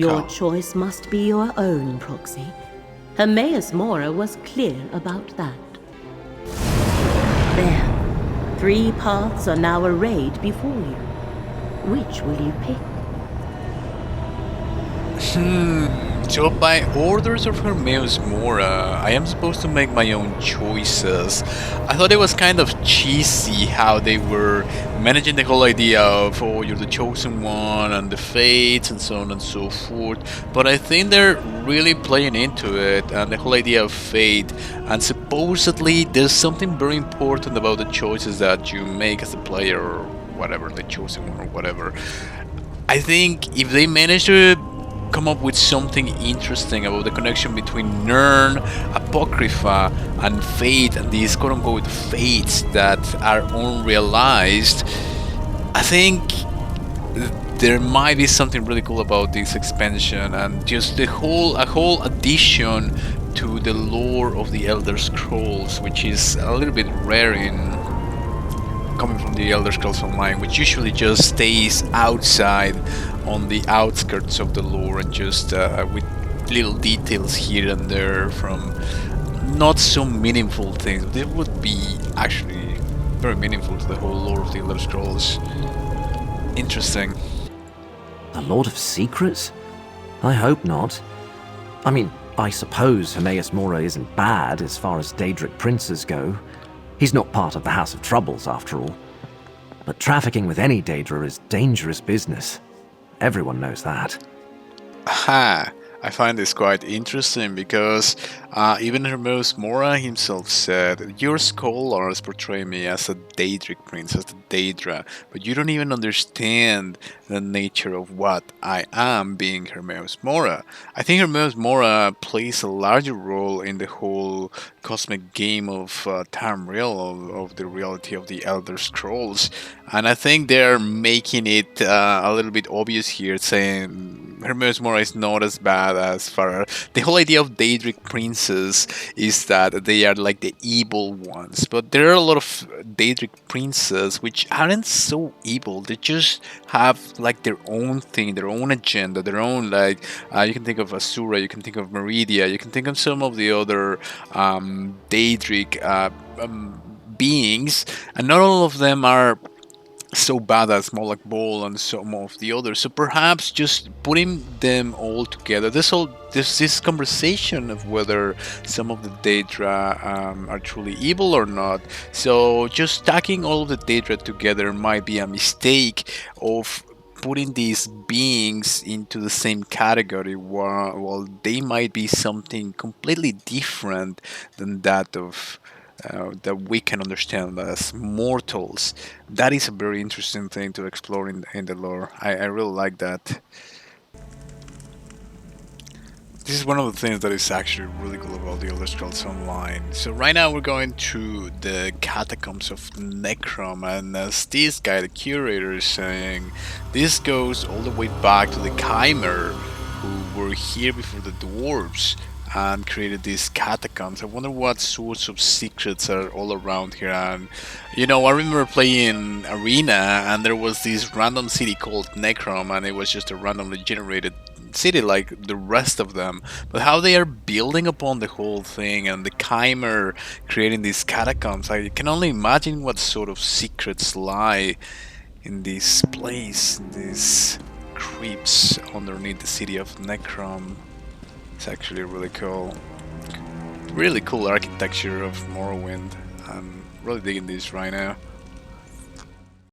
Your choice must be your own, Proxy. Hermaeus Mora was clear about that. There. 3 paths are now arrayed before you. Which will you pick? So by orders of Hermaeus Mora, I am supposed to make my own choices. I thought it was kind of cheesy how they were managing the whole idea of, oh, you're the chosen one, and the fates, and so on and so forth. But I think they're really playing into it, and the whole idea of fate. And supposedly, there's something very important about the choices that you make as a player, or whatever, the chosen one, or whatever. I think if they manage to come up with something interesting about the connection between Nirn, Apocrypha, and Fate, and these quote-unquote fates that are unrealized, I think there might be something really cool about this expansion, and just a whole addition to the lore of the Elder Scrolls, which is a little bit rare in coming from the Elder Scrolls Online, which usually just stays outside on the outskirts of the lore and just with little details here and there from not so meaningful things, but it would be actually very meaningful to the whole lore of the Elder Scrolls. Interesting. A Lord of Secrets? I hope not. I mean, I suppose Hermaeus Mora isn't bad as far as Daedric Princes go. He's not part of the House of Troubles, after all. But trafficking with any Daedra is dangerous business. Everyone knows that. Aha! I find this quite interesting because even Hermaeus Mora himself said, your scholars portray me as a Daedric prince, as the Daedra, but you don't even understand the nature of what I am, being Hermaeus Mora. I think Hermaeus Mora plays a larger role in the whole cosmic game of Tamriel, of the reality of the Elder Scrolls, and I think they're making it a little bit obvious here, saying Hermaeus Mora is not as bad as far. The whole idea of Daedric Princes is that they are like the evil ones, but there are a lot of Daedric Princes which aren't so evil. They just have like their own thing, their own agenda, their own, like you can think of Asura, you can think of Meridia, you can think of some of the other Daedric beings, and not all of them are so bad as Moloch Ball and some of the others. So perhaps just putting them all together, there's this conversation of whether some of the Daedra are truly evil or not. So just stacking all of the Daedra together might be a mistake of putting these beings into the same category, while they might be something completely different than that of that we can understand as mortals. That is a very interesting thing to explore in the lore. I really like that. This is one of the things that is actually really cool about the Elder Scrolls Online. So right now we're going to the catacombs of Necrom, and as this guy, the curator, is saying, this goes all the way back to the Chimera, who were here before the dwarves and created these catacombs. I wonder what sorts of secrets are all around here. And you know, I remember playing Arena and there was this random city called Necrom, and it was just a randomly generated city like the rest of them. But how they are building upon the whole thing, and the Chimera creating these catacombs, I can only imagine what sort of secrets lie in this place, in these crypts underneath the city of Necrom. It's actually really cool. Really cool architecture of Morrowind. I'm really digging this right now.